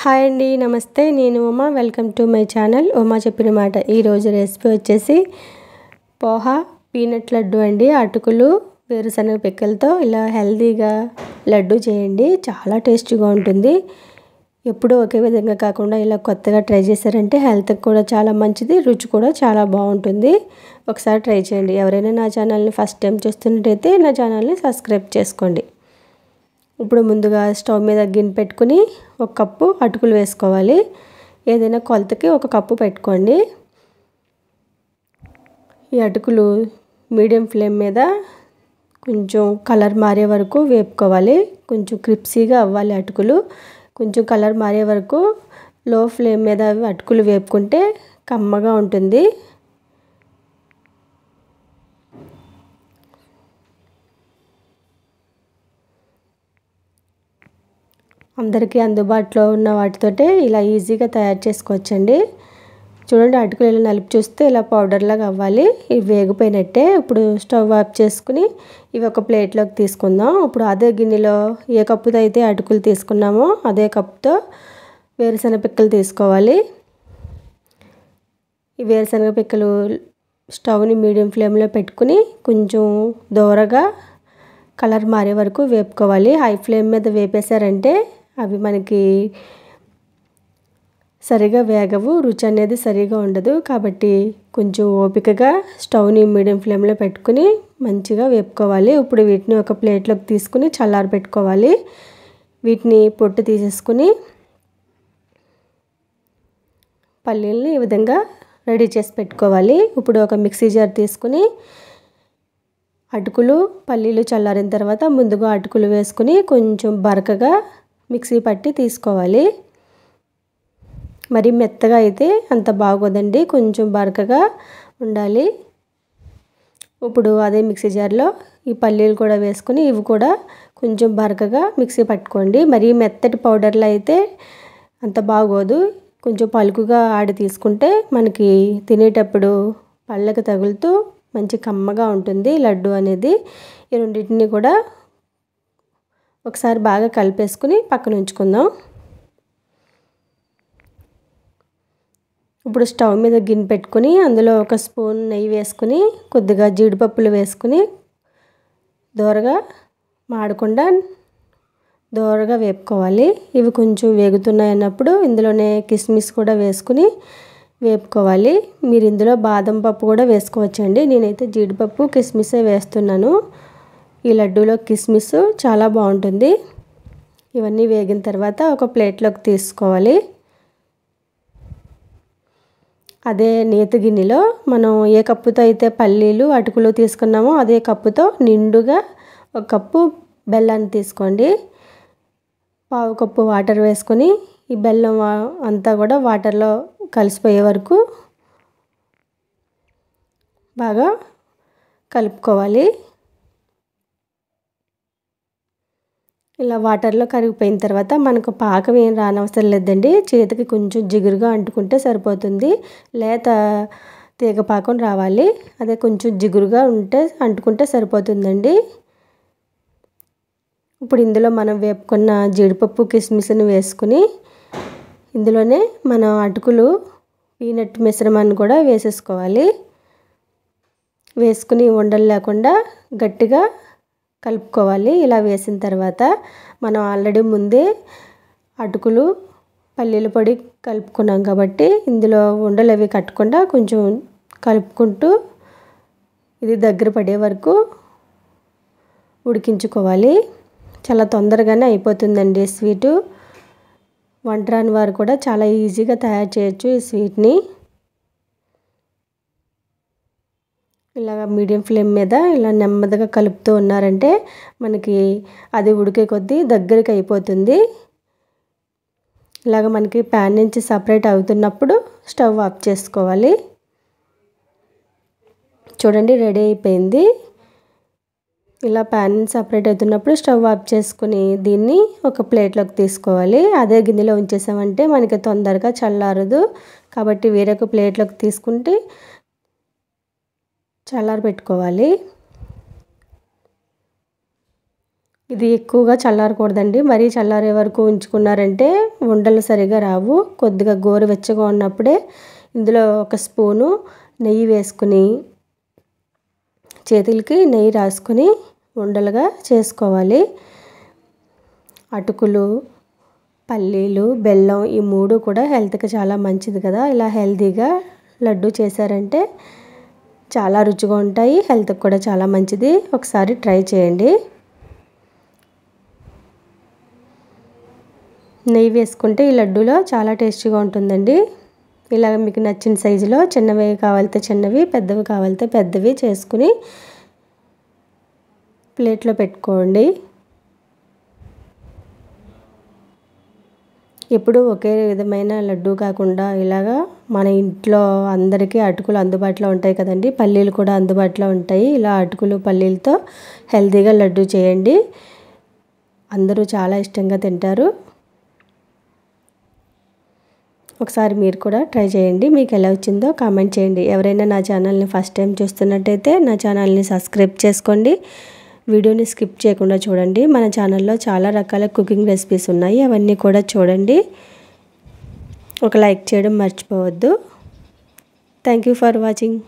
Hi అండి, నమస్తే. నేను Uma. Welcome to my channel Uma చెప్పిన మాట. ఈరోజు రెసిపీ వచ్చేసి పోహా పీనట్ లడ్డు అండి. అటుకులు వేరుశనగ పిక్కలతో ఇలా హెల్తీగా లడ్డు చేయండి. చాలా టేస్టీగా ఉంటుంది. ఎప్పుడూ ఒకే విధంగా కాకుండా ఇలా కొత్తగా ట్రై చేశారంటే హెల్త్కి కూడా చాలా మంచిది, రుచి కూడా చాలా బాగుంటుంది. ఒకసారి ట్రై చేయండి. ఎవరైనా నా ఛానల్ని ఫస్ట్ టైం చూస్తున్నట్టయితే నా ఛానల్ని సబ్స్క్రైబ్ చేసుకోండి. ఇప్పుడు ముందుగా స్టవ్ మీద గిన్నె పెట్టుకుని ఒక కప్పు అటుకులు వేసుకోవాలి. ఏదైనా కొలతకి ఒక కప్పు పెట్టుకోండి. ఈ అటుకులు మీడియం ఫ్లేమ్ మీద కొంచెం కలర్ మారే వరకు వేపుకోవాలి. కొంచెం క్రిప్సీగా అవ్వాలి అటుకులు. కొంచెం కలర్ మారే వరకు లో ఫ్లేమ్ మీద అటుకులు వేపుకుంటే కమ్మగా ఉంటుంది. అందరికీ అందుబాటులో ఉన్న వాటితోటే ఇలా ఈజీగా తయారు చేసుకోవచ్చండి. చూడండి, అటుకులు ఇలా నలిపి చూస్తే ఇలా పౌడర్ లాగా అవ్వాలి. ఇవి వేగిపోయినట్టే. ఇప్పుడు స్టవ్ ఆఫ్ చేసుకుని ఇవి ఒక ప్లేట్లోకి తీసుకుందాం. ఇప్పుడు అదే గిన్నెలో ఏ కప్పుతో అయితే అటుకులు తీసుకున్నామో అదే కప్పుతో వేరుశనగ పిక్కలు తీసుకోవాలి. ఈ వేరుశనగ పిక్కలు స్టవ్ని మీడియం ఫ్లేమ్లో పెట్టుకుని కొంచెం దూరగా కలర్ మారే వరకు వేపుకోవాలి. హై ఫ్లేమ్ మీద వేపేశారంటే అవి మనకి సరిగా వేగవు, రుచి అనేది సరిగా ఉండదు. కాబట్టి కొంచెం ఓపికగా స్టవ్ని మీడియం ఫ్లేమ్లో పెట్టుకుని మంచిగా వేపుకోవాలి. ఇప్పుడు వీటిని ఒక ప్లేట్లోకి తీసుకుని చల్లారి పెట్టుకోవాలి. వీటిని పొట్టు తీసేసుకుని పల్లీలని ఈ విధంగా రెడీ చేసి పెట్టుకోవాలి. ఇప్పుడు ఒక మిక్సీ జార్ తీసుకుని అటుకులు పల్లీలు చల్లారిన తర్వాత ముందుగా అటుకులు వేసుకుని కొంచెం బరకగా మిక్సీ పట్టి తీసుకోవాలి. మరి మెత్తగా అయితే అంత బాగోదండి, కొంచెం బరకగా ఉండాలి. ఇప్పుడు అదే మిక్సీ జార్లో ఈ పల్లీలు కూడా వేసుకుని ఇవి కూడా కొంచెం బరకగా మిక్సీ పట్టుకోండి. మరి మెత్తటి పౌడర్లు అయితే అంత బాగోదు. కొంచెం పలుకుగా ఆడి తీసుకుంటే మనకి తినేటప్పుడు పళ్ళకి తగులుతూ మంచి కమ్మగా ఉంటుంది లడ్డు అనేది. ఈ రెండింటిని కూడా ఒకసారి బాగా కలిపేసుకుని పక్కన ఉంచుకుందాం. ఇప్పుడు స్టవ్ మీద గిన్నె పెట్టుకుని అందులో ఒక స్పూన్ నెయ్యి వేసుకుని కొద్దిగా జీడిపప్పులు వేసుకుని దోరగా మాడకుండా దోరగా వేపుకోవాలి. ఇవి కొంచెం వేగుతున్నాయి అన్నప్పుడు ఇందులోనే కిస్మిస్ కూడా వేసుకుని వేపుకోవాలి. మీరు ఇందులో బాదం పప్పు కూడా వేసుకోవచ్చండి. నేనైతే జీడిపప్పు కిస్మిసే వేస్తున్నాను. ఈ లడ్డూలో కిస్మిస్ చాలా బాగుంటుంది. ఇవన్నీ వేగిన తర్వాత ఒక ప్లేట్లోకి తీసుకోవాలి. అదే నేతి గిన్నెలో మనం ఏ కప్పుతో అయితే పల్లీలు అటుకులు తీసుకున్నామో అదే కప్పుతో నిండుగా ఒక కప్పు బెల్లాన్ని తీసుకోండి. పావు కప్పు వాటర్ వేసుకొని ఈ బెల్లం అంతా కూడా వాటర్లో కలిసిపోయే వరకు బాగా కలుపుకోవాలి. ఇలా వాటర్లో కరిగిపోయిన తర్వాత మనకు పాకం ఏం రానవసరం లేదండి. చేతికి కొంచెం జిగురుగా అంటుకుంటే సరిపోతుంది. లేత తీగ పాకం రావాలి. అదే కొంచెం జిగురుగా అంటుకుంటే సరిపోతుందండి. ఇప్పుడు ఇందులో మనం వేపుకున్న జీడిపప్పు కిస్మిస్ని వేసుకుని ఇందులోనే మనం అటుకులు పీనట్ మిశ్రమాన్ని కూడా వేసేసుకోవాలి. వేసుకుని ఉండలు లేకుండా గట్టిగా కలుపుకోవాలి. ఇలా వేసిన తర్వాత మనం ఆల్రెడీ ముందే అటుకులు పల్లీల పొడి కలుపుకున్నాం కాబట్టి ఇందులో ఉండలు అవి కట్టకుండా కొంచెం కలుపుకుంటూ ఇది దగ్గర పడే వరకు ఉడికించుకోవాలి. చాలా తొందరగానే అయిపోతుందండి స్వీటు. వంట రాని వారు కూడా చాలా ఈజీగా తయారు చేయొచ్చు ఈ స్వీట్ని. ఇలాగ మీడియం ఫ్లేమ్ మీద ఇలా నెమ్మదిగా కలుపుతూ ఉన్నారంటే మనకి అది ఉడికే కొద్దీ దగ్గరికి అయిపోతుంది. ఇలాగ మనకి ప్యాన్ నుంచి సపరేట్ అవుతున్నప్పుడు స్టవ్ ఆఫ్ చేసుకోవాలి. చూడండి, రెడీ అయిపోయింది. ఇలా ప్యాన్ సపరేట్ అవుతున్నప్పుడు స్టవ్ ఆఫ్ చేసుకుని దీన్ని ఒక ప్లేట్లోకి తీసుకోవాలి. అదే గిన్నెలో ఉంచేసామంటే మనకి తొందరగా చల్లారదు. కాబట్టి వేరొక ప్లేట్లోకి తీసుకుంటే చల్లారి పెట్టుకోవాలి. ఇది ఎక్కువగా చల్లారకూడదండి, మరీ చల్లారే వరకు ఉంచుకున్నారంటే ఉండలు సరిగా రావు. కొద్దిగా గోరువెచ్చగా ఉన్నప్పుడే ఇందులో ఒక స్పూను నెయ్యి వేసుకుని చేతులకి నెయ్యి రాసుకొని ఉండలుగా చేసుకోవాలి. అటుకులు, పల్లీలు, బెల్లం ఈ 3 కూడా హెల్త్కి చాలా మంచిది కదా. ఇలా హెల్తీగా లడ్డు చేశారంటే చాలా రుచిగా ఉంటాయి, హెల్త్కి కూడా చాలా మంచిది. ఒకసారి ట్రై చేయండి. నెయ్యి వేసుకుంటే ఈ లడ్డూలో చాలా టేస్టీగా ఉంటుందండి. ఇలా మీకు నచ్చిన సైజులో చిన్నవి కావాలితే చిన్నవి, పెద్దవి కావాలితే పెద్దవి చేసుకుని ప్లేట్లో పెట్టుకోండి. ఎప్పుడు ఒకే విధమైన లడ్డు కాకుండా ఇలాగా మన ఇంట్లో అందరికీ అటుకులు అందుబాటులో ఉంటాయి కదండి, పల్లీలు కూడా అందుబాటులో ఉంటాయి. ఇలా అటుకులు పల్లీలతో హెల్తీగా లడ్డు చేయండి, అందరూ చాలా ఇష్టంగా తింటారు. ఒకసారి మీరు కూడా ట్రై చేయండి. మీకు ఎలా వచ్చిందో కామెంట్ చేయండి. ఎవరైనా నా ఛానల్ని ఫస్ట్ టైం చూస్తున్నట్టయితే నా ఛానల్ని సబ్స్క్రైబ్ చేసుకోండి. వీడియోని స్కిప్ చేయకుండా చూడండి. మన ఛానల్లో చాలా రకాల కుకింగ్ రెసిపీస్ ఉన్నాయి, అవన్నీ కూడా చూడండి. ఒక లైక్ చేయడం మర్చిపోవద్దు. Thank you for watching.